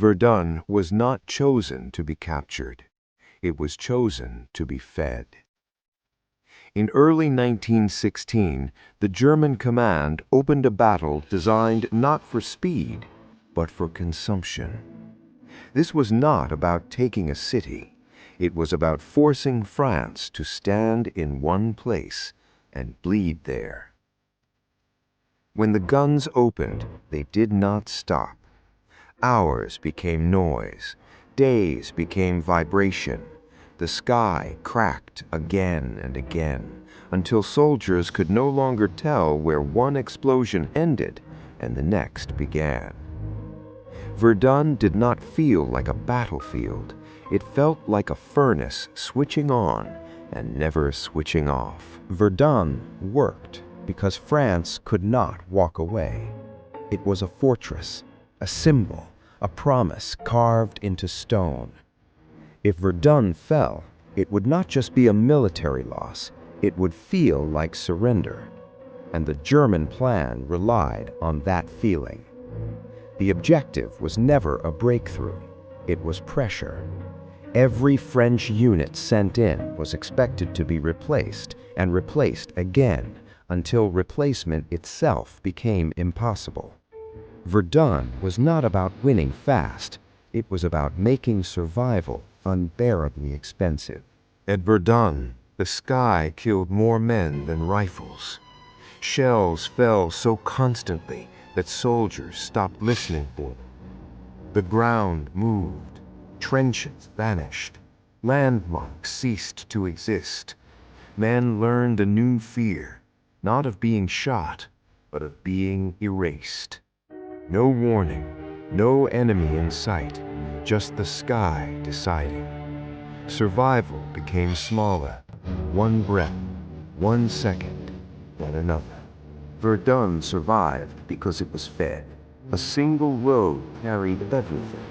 Verdun was not chosen to be captured. It was chosen to be fed. In early 1916, the German command opened a battle designed not for speed, but for consumption. This was not about taking a city. It was about forcing France to stand in one place and bleed there. When the guns opened, they did not stop. Hours became noise. Days became vibration. The sky cracked again and again, until soldiers could no longer tell where one explosion ended and the next began. Verdun did not feel like a battlefield. It felt like a furnace switching on and never switching off. Verdun worked because France could not walk away. It was a fortress, a symbol, a promise carved into stone. If Verdun fell, it would not just be a military loss, it would feel like surrender. And the German plan relied on that feeling. The objective was never a breakthrough, it was pressure. Every French unit sent in was expected to be replaced and replaced again until replacement itself became impossible. Verdun was not about winning fast, it was about making survival unbearably expensive. At Verdun, the sky killed more men than rifles. Shells fell so constantly that soldiers stopped listening for them. The ground moved, trenches vanished, landmarks ceased to exist. Men learned a new fear, not of being shot, but of being erased. No warning, no enemy in sight, just the sky deciding. Survival became smaller, one breath, 1 second, then another. Verdun survived because it was fed. A single road carried everything.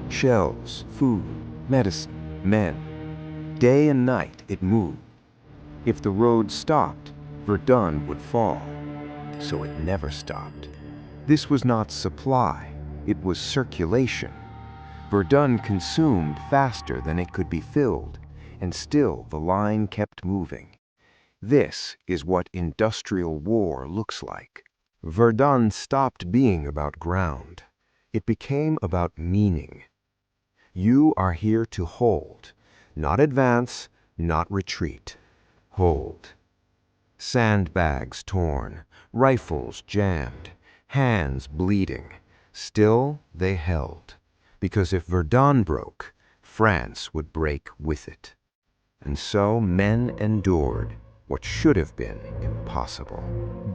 Shells, food, medicine, men. Day and night it moved. If the road stopped, Verdun would fall. So it never stopped. This was not supply, it was circulation. Verdun consumed faster than it could be filled, and still the line kept moving. This is what industrial war looks like. Verdun stopped being about ground. It became about meaning. You are here to hold, not advance, not retreat. Hold. Sandbags torn, rifles jammed, hands bleeding. Still they held, because if Verdun broke, France would break with it. And so men endured what should have been impossible.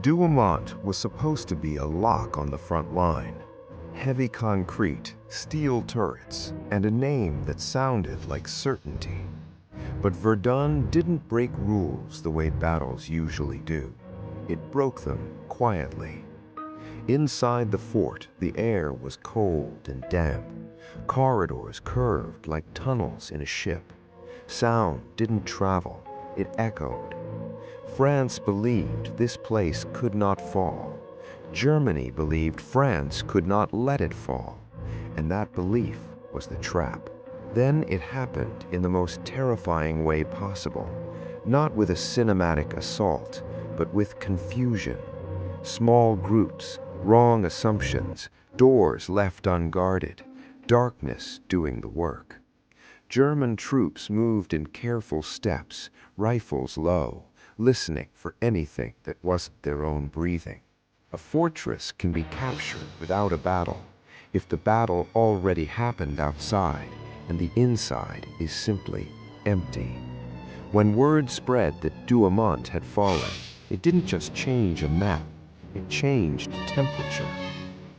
Douaumont was supposed to be a lock on the front line. Heavy concrete, steel turrets, and a name that sounded like certainty. But Verdun didn't break rules the way battles usually do. It broke them quietly. Inside the fort, the air was cold and damp. Corridors curved like tunnels in a ship. Sound didn't travel, it echoed. France believed this place could not fall. Germany believed France could not let it fall. And that belief was the trap. Then it happened in the most terrifying way possible. Not with a cinematic assault, but with confusion. Small groups, wrong assumptions, doors left unguarded, darkness doing the work. German troops moved in careful steps, rifles low, listening for anything that wasn't their own breathing. A fortress can be captured without a battle, if the battle already happened outside and the inside is simply empty. When word spread that Douaumont had fallen, it didn't just change a map, it changed temperature.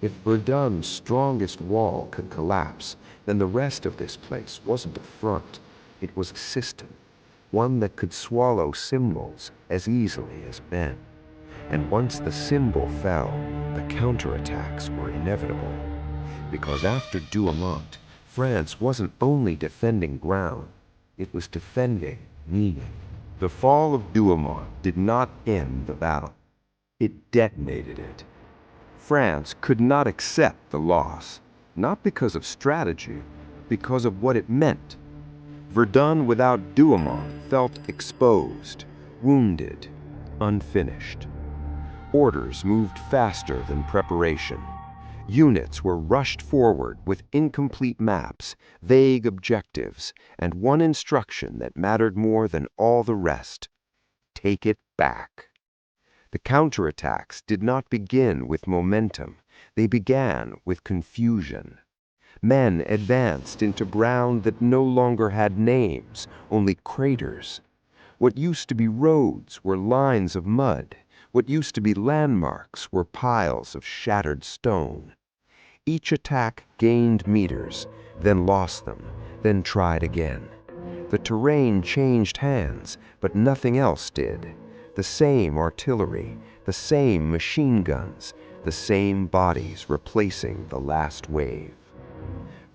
If Verdun's strongest wall could collapse, then the rest of this place wasn't a front, it was a system, one that could swallow symbols as easily as men. And once the symbol fell, the counterattacks were inevitable. Because after Douaumont, France wasn't only defending ground, it was defending meaning. The fall of Douaumont did not end the battle. It detonated it. France could not accept the loss. not because of strategy, because of what it meant. Verdun without Douaumont felt exposed, wounded, unfinished. Orders moved faster than preparation. Units were rushed forward with incomplete maps, vague objectives, and one instruction that mattered more than all the rest: take it back. The counterattacks did not begin with momentum. They began with confusion. Men advanced into ground that no longer had names, only craters. What used to be roads were lines of mud. What used to be landmarks were piles of shattered stone. Each attack gained meters, then lost them, then tried again. The terrain changed hands, but nothing else did. The same artillery, the same machine guns, the same bodies replacing the last wave.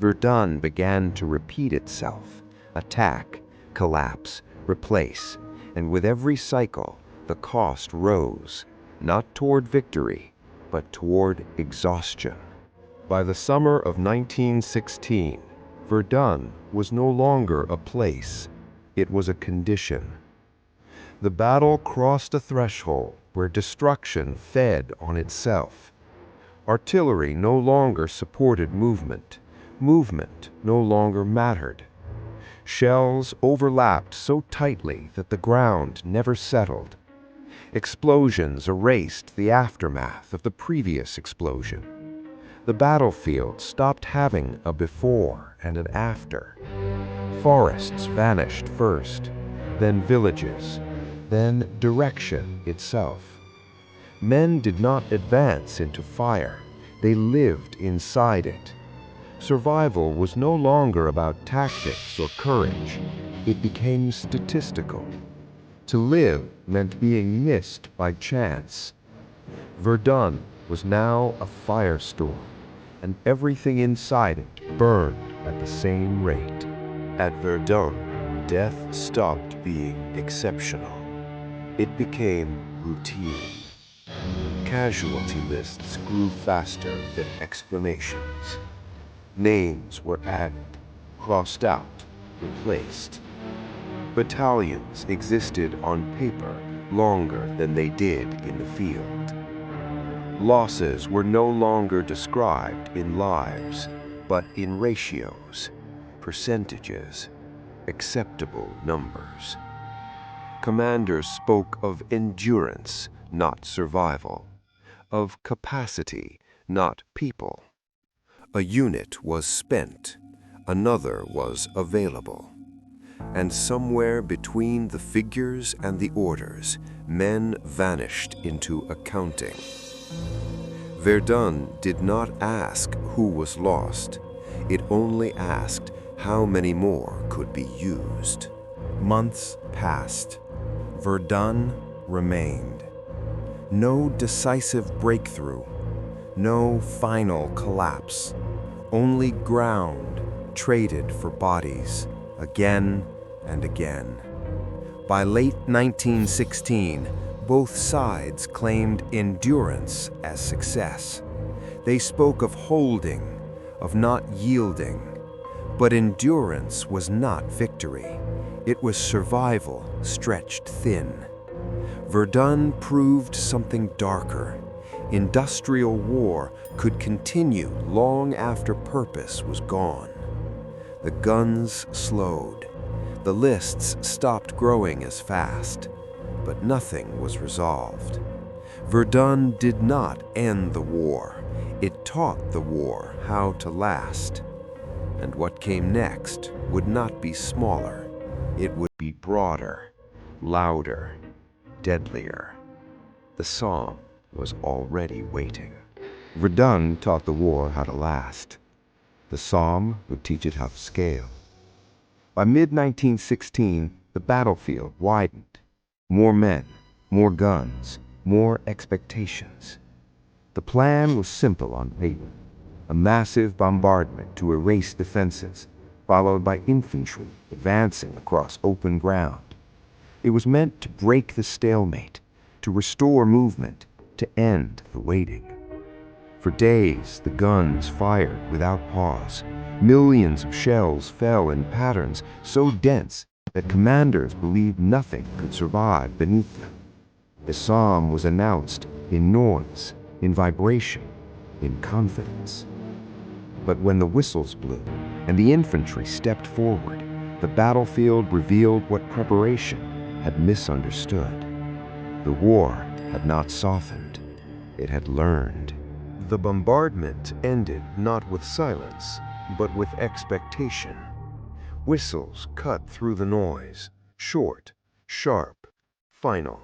Verdun began to repeat itself: attack, collapse, replace, and with every cycle, the cost rose, not toward victory, but toward exhaustion. By the summer of 1916, Verdun was no longer a place, it was a condition. The battle crossed a threshold where destruction fed on itself. Artillery no longer supported movement. Movement no longer mattered. Shells overlapped so tightly that the ground never settled. Explosions erased the aftermath of the previous explosion. The battlefield stopped having a before and an after. Forests vanished first, then villages, then direction itself. Men did not advance into fire, they lived inside it. Survival was no longer about tactics or courage, it became statistical. To live meant being missed by chance. Verdun was now a firestorm, and everything inside it burned at the same rate. At Verdun, death stopped being exceptional. It became routine. Casualty lists grew faster than explanations. Names were added, crossed out, replaced. Battalions existed on paper longer than they did in the field. Losses were no longer described in lives, but in ratios, percentages, acceptable numbers. Commanders spoke of endurance, not survival, of capacity, not people. A unit was spent, another was available. And somewhere between the figures and the orders, men vanished into accounting. Verdun did not ask who was lost. It only asked how many more could be used. Months passed. Verdun remained. No decisive breakthrough, no final collapse, only ground traded for bodies again and again. By late 1916, both sides claimed endurance as success. They spoke of holding, of not yielding. But endurance was not victory. It was survival stretched thin. Verdun proved something darker. Industrial war could continue long after purpose was gone. The guns slowed. The lists stopped growing as fast, but nothing was resolved. Verdun did not end the war. It taught the war how to last. And what came next would not be smaller. It would be broader, louder, deadlier. The Somme was already waiting. Verdun taught the war how to last. The Somme would teach it how to scale. By mid-1916, the battlefield widened. More men, more guns, more expectations. The plan was simple on paper. A massive bombardment to erase defenses, followed by infantry advancing across open ground. It was meant to break the stalemate, to restore movement, to end the waiting. For days, the guns fired without pause. Millions of shells fell in patterns so dense that commanders believed nothing could survive beneath them. The Somme was announced in noise, in vibration, in confidence. But when the whistles blew and the infantry stepped forward, the battlefield revealed what preparation had misunderstood. The war had not softened, it had learned. The bombardment ended not with silence, but with expectation. Whistles cut through the noise, short, sharp, final.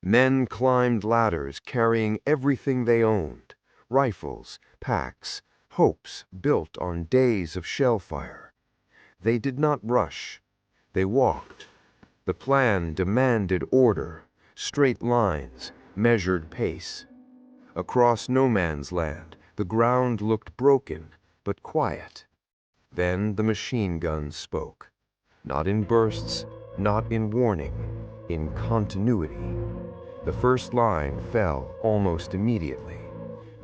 Men climbed ladders carrying everything they owned, rifles, packs, hopes built on days of shell fire. They did not rush, they walked. The plan demanded order, straight lines, measured pace. Across no man's land, the ground looked broken, but quiet. Then the machine guns spoke, not in bursts, not in warning, in continuity. The first line fell almost immediately.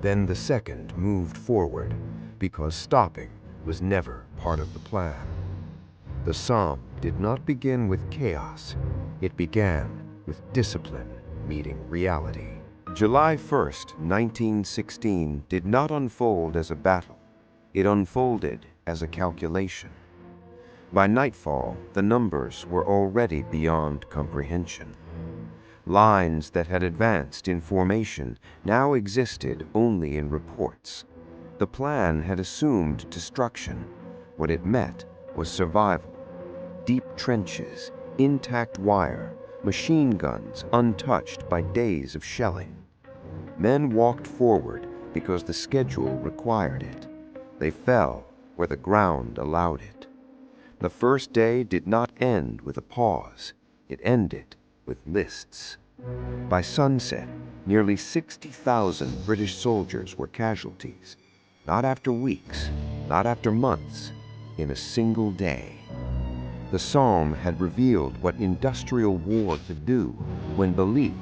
Then the second moved forward, because stopping was never part of the plan. The Somme did not begin with chaos. It began with discipline meeting reality. July 1st, 1916 did not unfold as a battle. It unfolded as a calculation. By nightfall, the numbers were already beyond comprehension. Lines that had advanced in formation now existed only in reports. The plan had assumed destruction. What it met was survival. Deep trenches, intact wire, machine guns untouched by days of shelling. Men walked forward because the schedule required it. They fell where the ground allowed it. The first day did not end with a pause. It ended with lists. By sunset, nearly 60,000 British soldiers were casualties. Not after weeks, not after months, in a single day. The Somme had revealed what industrial war could do when belief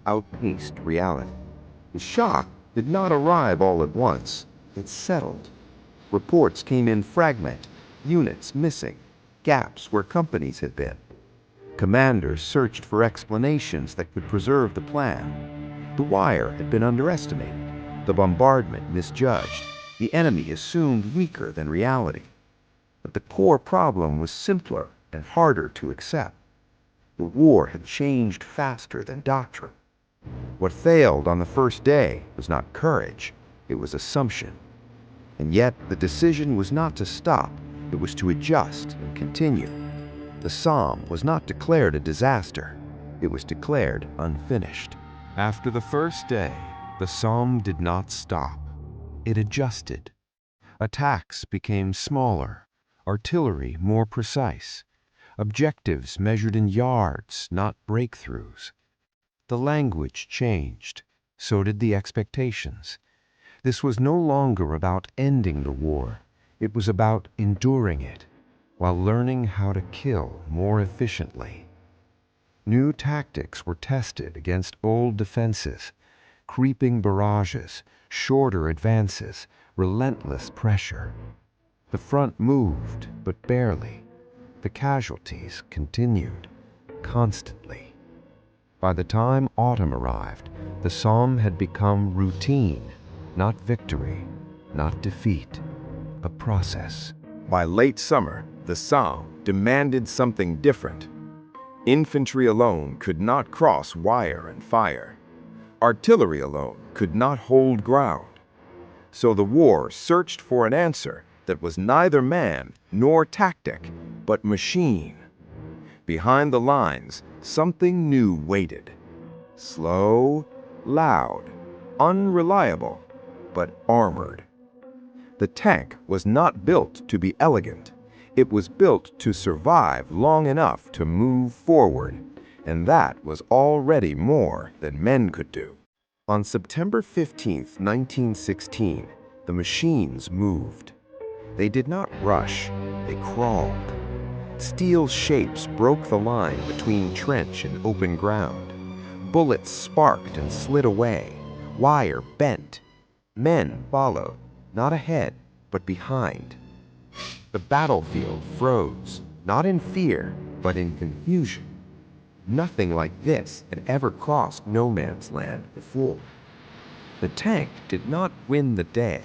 outpaced reality. The shock did not arrive all at once. It settled. Reports came in fragmented, units missing, gaps where companies had been. Commanders searched for explanations that could preserve the plan. The wire had been underestimated, the bombardment misjudged, the enemy assumed weaker than reality. But the core problem was simpler and harder to accept. The war had changed faster than doctrine. What failed on the first day was not courage, it was assumption. And yet the decision was not to stop, it was to adjust and continue. The Somme was not declared a disaster, it was declared unfinished. After the first day, the Somme did not stop. It adjusted. Attacks became smaller, artillery more precise, objectives measured in yards, not breakthroughs. The language changed, so did the expectations. This was no longer about ending the war, it was about enduring it, while learning how to kill more efficiently. New tactics were tested against old defenses, creeping barrages, shorter advances, relentless pressure. The front moved, but barely. The casualties continued, constantly. By the time autumn arrived, the Somme had become routine, not victory, not defeat, a process. By late summer, the Somme demanded something different. Infantry alone could not cross wire and fire. Artillery alone could not hold ground. So the war searched for an answer that was neither man nor tactic, but machine. Behind the lines, something new waited. Slow, loud, unreliable, but armored. The tank was not built to be elegant. It was built to survive long enough to move forward, and that was already more than men could do. On September 15, 1916, the machines moved. They did not rush, they crawled. Steel shapes broke the line between trench and open ground. Bullets sparked and slid away. Wire bent. Men followed, not ahead, but behind. The battlefield froze, not in fear, but in confusion. Nothing like this had ever crossed no man's land before. The tank did not win the day,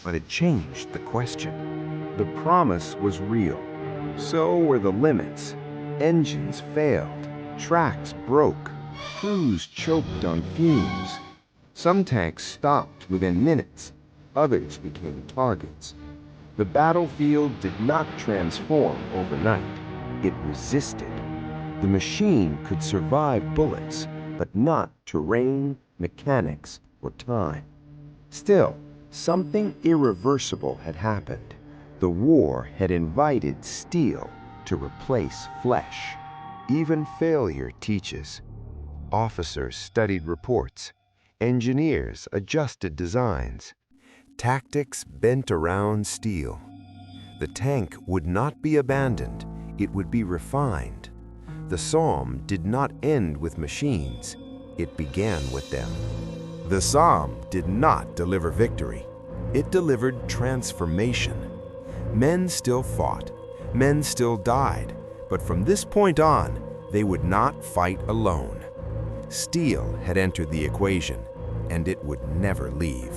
but it changed the question. The promise was real. So were the limits. Engines failed, tracks broke, crews choked on fumes. Some tanks stopped within minutes, others became targets. The battlefield did not transform overnight. It resisted. The machine could survive bullets, but not terrain, mechanics, or time. Still, something irreversible had happened. The war had invited steel to replace flesh. Even failure teaches. Officers studied reports. Engineers adjusted designs. Tactics bent around steel. The tank would not be abandoned, it would be refined. The Somme did not end with machines, it began with them. The Somme did not deliver victory, it delivered transformation. Men still fought, men still died, but from this point on, they would not fight alone. Steel had entered the equation, and it would never leave.